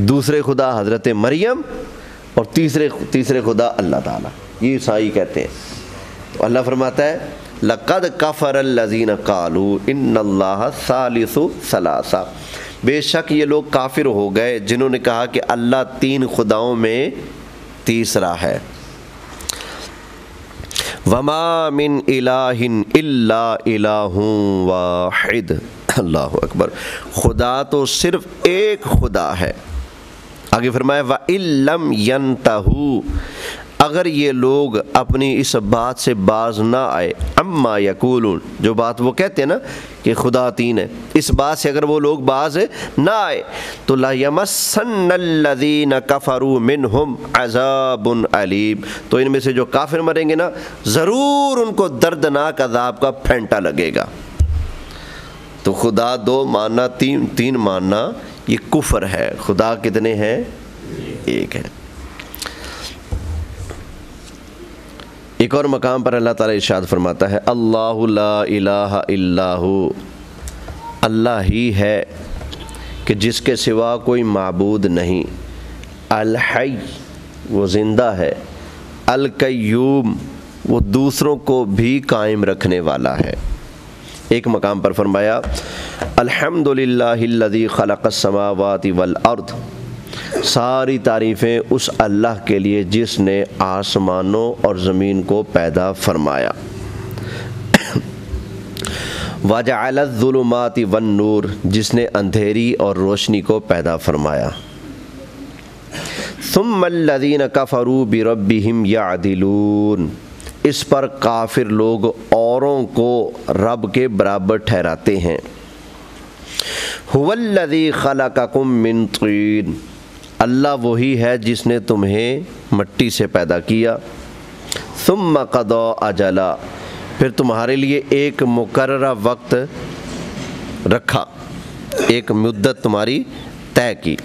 دوسرے خدا حضرت مریم، اور تیسرے خدا اللہ تعالیٰ. یہ عیسائی کہتے ہیں. تو اللہ فرماتا ہے لقد کفر الذین قالوا ان اللہ ثالث ثلاثہ، بے شک یہ لوگ کافر ہو گئے جنہوں نے کہا کہ اللہ تین خداؤں میں تیسرا ہے. وما من الہ الا الہ واحد، اللہ اکبر، خدا تو صرف ایک خدا ہے. آگے فرمایا وَإِن لَّمْ يَنْتَهُوا، اگر یہ لوگ اپنی اس بات سے باز نہ آئے، اما یقولون، جو بات وہ کہتے ہیں نا کہ خدا تین ہے، اس بات سے اگر وہ لوگ باز نہ آئے تو لَيَمَسَّنَّ الَّذِينَ كَفَرُوا مِنْهُمْ عَذَابٌ عَلِيمٌ، تو ان میں سے جو کافر مریں گے نا ضرور ان کو دردناک عذاب کا پھینٹا لگے گا. تو خدا دو ماننا، تین ماننا یہ کفر ہے. خدا کتنے ہیں؟ ایک ہے. ایک اور مقام پر اللہ تعالیٰ ارشاد فرماتا ہے اللہ لا الہ الا ہو، اللہ ہی ہے کہ جس کے سوا کوئی معبود نہیں. الحی، وہ زندہ ہے. القیوم، وہ دوسروں کو بھی قائم رکھنے والا ہے. ایک مقام پر فرمایا الحمدللہ الذی خلق السماوات والارض، ساری تعریفیں اس اللہ کے لیے جس نے آسمانوں اور زمین کو پیدا فرمایا. وجعل الظلمات والنور، جس نے اندھیری اور روشنی کو پیدا فرمایا. ثم الذین کفروا بربہم یعدلون، اس پر کافر لوگ اوروں کو رب کے برابر ٹھہراتے ہیں. هو الذی خلقکم من طین، اللہ وہی ہے جس نے تمہیں مٹی سے پیدا کیا. ثم قضى اجلا، پھر تمہارے لیے ایک مقررہ وقت رکھا، ایک مدت تمہاری طے کی.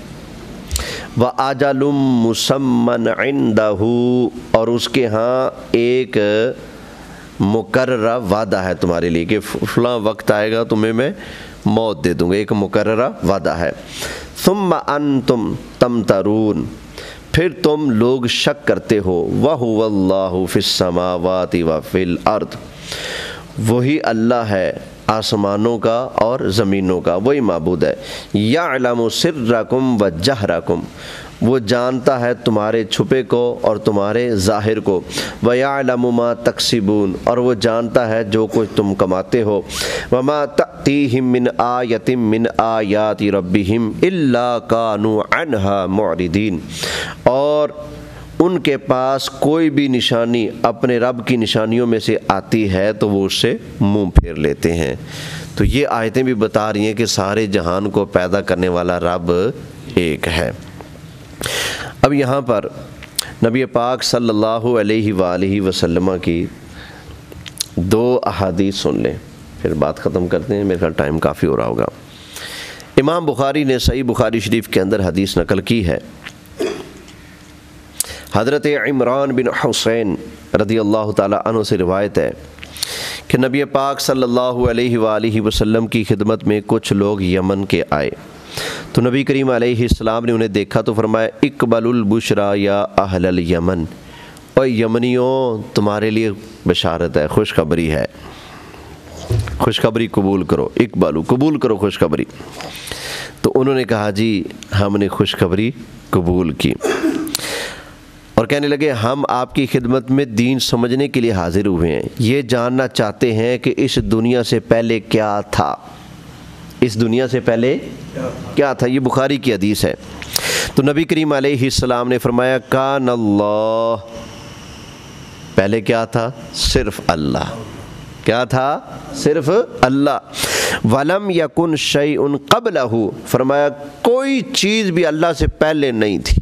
وَأَجَلٌ مُّسَمًّى عِندَهُ، اور اس کے ہاں ایک مقررہ وعدہ ہے تمہارے لیے کہ فلاں وقت آئے گا تمہیں میں موت دے دوں گا، ایک مقررہ وعدہ ہے. ثم انتم تمترون، پھر تم لوگ شک کرتے ہو. وَهُوَ اللَّهُ فِي السَّمَاوَاتِ وَفِي الْأَرْضِ، وہی اللہ ہے آسمانوں کا اور زمینوں کا، وہی معبود ہے. یعلم سرکم وجہرکم، وہ جانتا ہے تمہارے چھپے کو اور تمہارے ظاہر کو. وَيَعْلَمُ مَا تَكْسِبُونَ، اور وہ جانتا ہے جو کچھ تم کماتے ہو. وَمَا تَأْتِيهِم مِّنْ آیَةٍ مِّنْ آیَاتِ رَبِّهِمْ إِلَّا كَانُوا عَنْهَا مُعْرِضِينَ، اور ان کے پاس کوئی بھی نشانی اپنے رب کی نشانیوں میں سے آتی ہے تو وہ اس سے منہ پھیر لیتے ہیں. تو یہ آیتیں بھی بتا رہی ہیں کہ سارے جہان کو پیدا کرنے والا رب ایک ہے. اب یہاں پر نبی پاک صلی اللہ علیہ وآلہ وسلم کی دو احادیث سن لیں، پھر بات ختم کرتے ہیں، میرے خیال ٹائم کافی ہو رہا ہوگا. امام بخاری نے صحیح بخاری شریف کے اندر حدیث نقل کی ہے. حضرت عمران بن حسین رضی اللہ تعالیٰ عنہ سے روایت ہے کہ نبی پاک صلی اللہ علیہ وآلہ وسلم کی خدمت میں کچھ لوگ یمن کے آئے تو نبی کریم علیہ السلام نے انہیں دیکھا تو فرمایا اقبل البشرا یا اہل الیمن، اور یمنیوں تمہارے لیے بشارت ہے، خوشخبری ہے، خوشخبری قبول کرو. اقبالو، قبول کرو خوشخبری. تو انہوں نے کہا جی ہم نے خوشخبری قبول کی. اور کہنے لگے ہم آپ کی خدمت میں دین سمجھنے کے لیے حاضر ہوئے ہیں، یہ جاننا چاہتے ہیں کہ اس دنیا سے پہلے کیا تھا، اس دنیا سے پہلے کیا تھا۔ یہ بخاری کی حدیث ہے۔ تو نبی کریم علیہ السلام نے فرمایا کان اللہ، پہلے کیا تھا؟ صرف اللہ۔ کیا تھا؟ صرف اللہ۔ ولم یکن شیء قبلہ، فرمایا کوئی چیز بھی اللہ سے پہلے نہیں تھی،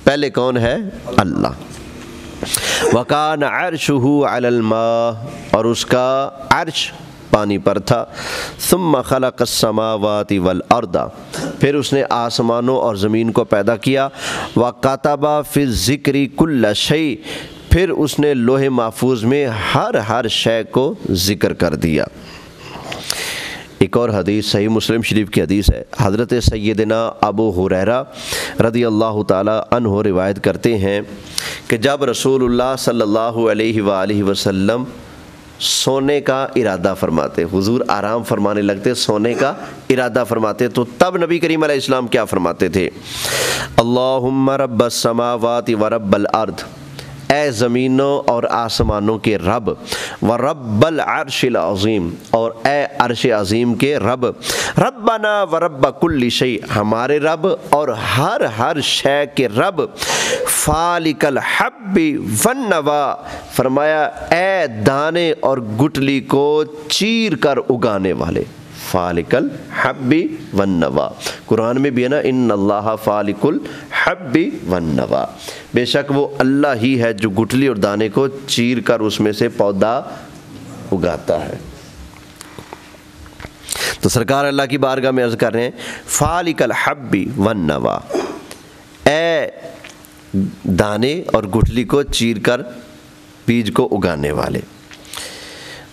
پہلے کون ہے؟ اللہ۔ وکان عرشہ علی الماء، اور اس کا عرش پانی پر تھا۔ ثم خلق السماوات والارض، پھر اس نے آسمانوں اور زمین کو پیدا کیا۔ وکتب فی الذکر کل شیء، پھر اس نے لوح محفوظ میں ہر شے کو ذکر کر دیا۔ ایک اور حدیث صحیح مسلم شریف کی حدیث ہے، حضرت سیدنا ابو ہریرہ رضی اللہ تعالی عنہ روایت کرتے ہیں کہ جب رسول اللہ صلی اللہ علیہ وآلہ وسلم سونے کا ارادہ فرماتے، حضور آرام فرمانے لگتے، سونے کا ارادہ فرماتے، تو تب نبی کریم علیہ السلام کیا فرماتے تھے؟ اللہم رب السماوات و رب الارض، اے زمینوں اور آسمانوں کے رب، و رب العرش العظیم، اور اے عرش عظیم کے رب، ربنا و رب کل شیء، ہمارے رب اور ہر شے کے رب، فالق الحب والنوا، فرمایا اے دانے اور گٹلی کو چیر کر اگانے والے، فالق الحب والنوا۔ قرآن میں بھی ہے نا، ان اللہ فالق الحب والنوا، بے شک وہ اللہ ہی ہے جو گٹلی اور دانے کو چیر کر اس میں سے پودا اگاتا ہے۔ تو سرکار اللہ کی بارگاہ میں عرض کر رہے ہیں فالق الحب والنوا، اے دانے اور گٹلی کو چیر کر بیج کو اگانے والے،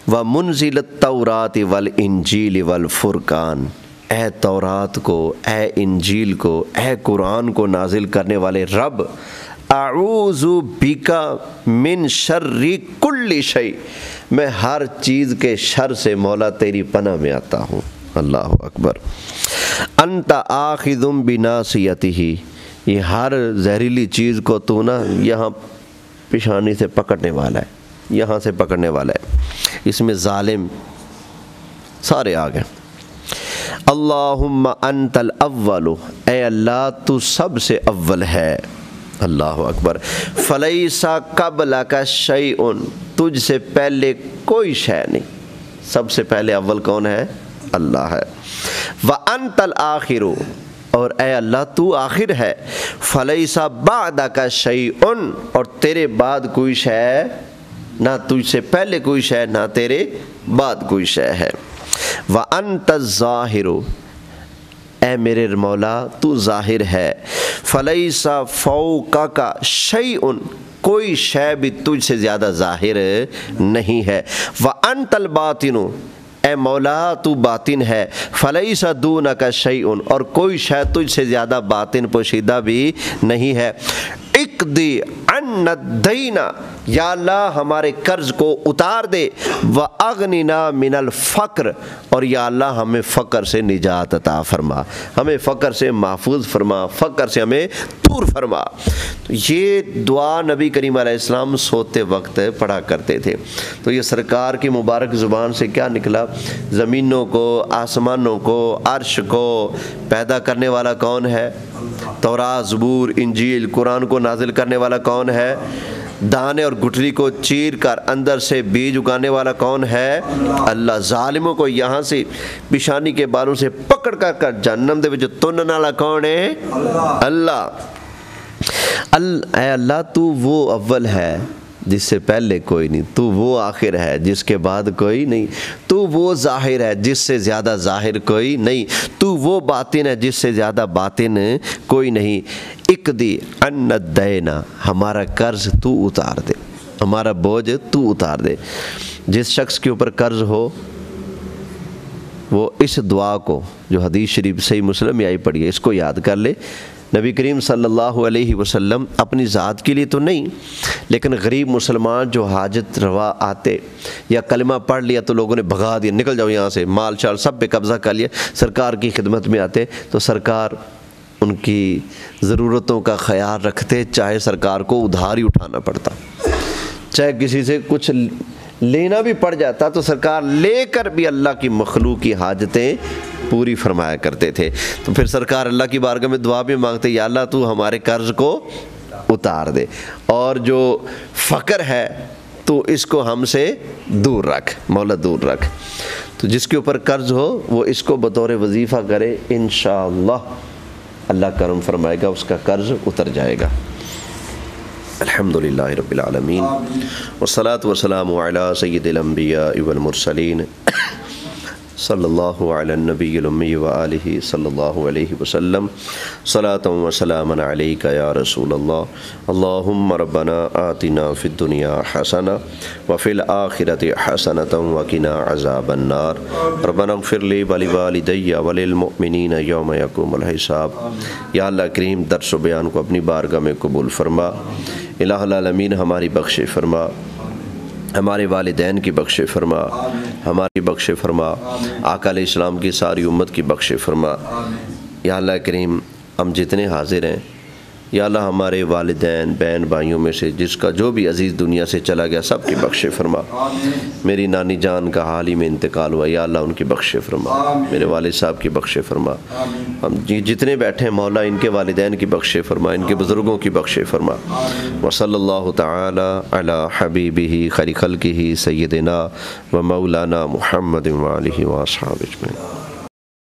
وَمُنزِلَ التَّوْرَاتِ وَالْإِنْجِيلِ وَالْفُرْقَانِ، اے تورات کو، اے انجیل کو، اے قرآن کو نازل کرنے والے رب، اعوذ بک من شر کل شیء، میں ہر چیز کے شر سے مولا تیری پناہ میں آتا ہوں۔ اللہ اکبر۔ انت آخذ بناصیتہ، یہ ہر زہریلی چیز کو تو نا یہاں پیشانی سے پکڑنے والا ہے، یہاں سے پکڑنے والا ہے، اس میں ظالم سارے آ گئے۔ اللہم انت الاول، اے اللہ تو سب سے اول ہے۔ اللہ اکبر۔ فلیس قبلک شیء، تجھ سے پہلے کوئی شے نہیں، سب سے پہلے اول کون ہے؟ اللہ ہے۔ وانت الآخر، اور اے اللہ تو آخر ہے۔ فلیس بعدک شیء، اور تیرے بعد کوئی شے، نہ تجھ سے پہلے کوئی شے نہ تیرے بعد کوئی شے ہے۔ وانت الظاہر، اے میرے مولا تو ظاہر ہے۔ فلیس فوقک شیء، کوئی شے بھی تجھ سے زیادہ ظاہر نہیں ہے۔ وانت الباطن، اے مولا تو باطن ہے۔ فلیس دونک شیء، اور کوئی شے تجھ سے زیادہ باطن پوشیدہ بھی نہیں ہے۔ اقضی عنا الدین، یا اللہ ہمارے قرض کو اتار دے۔ واغننا من الفقر، اور یا اللہ ہمیں فقر سے نجات عطا فرما، ہمیں فقر سے محفوظ فرما، فقر سے ہمیں دور فرما۔ تو یہ دعا نبی کریم علیہ السلام سوتے وقت پڑھا کرتے تھے۔ تو یہ سرکار کی مبارک زبان سے کیا نکلا؟ زمینوں کو، آسمانوں کو، عرش کو پیدا کرنے والا کون ہے؟ تورات، زبور، انجیل، قرآن کو نازل کرنے والا کون ہے؟ دانے اور گٹھلی کو چیر کر اندر سے بیج اگانے والا کون ہے؟ اللہ۔ ظالموں کو یہاں سے پیشانی کے بالوں سے پکڑ کر جہنم دے وچ تنن والا کون ہے؟ اللہ۔ اے اللہ تو وہ اول ہے جس سے پہلے کوئی نہیں، تو وہ آخر ہے جس کے بعد کوئی نہیں، تو وہ ظاہر ہے جس سے زیادہ ظاہر کوئی نہیں، تو وہ باطن ہے جس سے زیادہ باطن کوئی نہیں۔ اقضی عنا الدین، ہمارا قرض تو اتار دے، ہمارا بوجھ تو اتار دے۔ جس شخص کے اوپر قرض ہو وہ اس دعا کو، جو حدیث شریف صحیح مسلم میں آئی پڑھی ہے، اس کو یاد کر لے۔ نبی کریم صلی اللہ علیہ وسلم اپنی ذات کے لیے تو نہیں، لیکن غریب مسلمان جو حاجت روا آتے یا کلمہ پڑھ لیا تو لوگوں نے بھگا دیا، نکل جاؤ یہاں سے، مال شال سب پہ قبضہ کر لیا، سرکار کی خدمت میں آتے تو سرکار ان کی ضرورتوں کا خیال رکھتے، چاہے سرکار کو ادھار ہی اٹھانا پڑتا، چاہے کسی سے کچھ لینا بھی پڑ جاتا تو سرکار لے کر بھی اللہ کی مخلوق کی حاجتیں پوری فرمایا کرتے تھے۔ تو پھر سرکار اللہ کی بارگاہ میں دعا بھی مانگتے، یا اللہ تو ہمارے قرض کو اتار دے، اور جو فقر ہے تو اس کو ہم سے دور رکھ، مولا دور رکھ۔ تو جس کے اوپر قرض ہو وہ اس کو بطور وظیفہ کرے، انشاءاللہ اللہ کرم فرمائے گا، اس کا قرض اتر جائے گا۔ الحمدللہ رب العالمین، والصلاة والسلام علی سید الانبیاء والمرسلین، صلی اللہ علی النبی الامی وآلہ صلی اللہ علیہ وسلم، صلاۃ و سلاما علیک یا رسول اللہ۔ اللہم ربنا آتنا فی الدنیا حسنہ وفی الآخرۃ حسنۃ وقنا عذاب النار، ربنا اغفر لی ولوالدی وللمؤمنین یوم یقوم الحساب۔ یا اللہ کریم درس و بیان کو اپنی بارگاہ میں قبول فرما، الہ العالمین ہماری بخش فرما، ہمارے والدین کی بخش فرما، ہماری بخش فرما، آقا علیہ السلام کی ساری امت کی بخش فرما۔ یا اللہ کریم ہم جتنے حاضر ہیں، یا اللہ ہمارے والدین بہن بھائیوں میں سے جس کا جو بھی عزیز دنیا سے چلا گیا سب کی بخش فرما۔ میری نانی جان کا حال ہی میں انتقال ہوا، یا اللہ ان کی بخش فرما، میرے والد صاحب کی بخش فرما، ہم جتنے بیٹھے ہیں مولا ان کے والدین کی بخش فرما، ان کے بزرگوں کی بخش فرما۔ وصلی اللہ تعالی علی حبیبہ خیر خلقہ سیدنا و مولانا محمد وآلہ وصحبہ اجمعین۔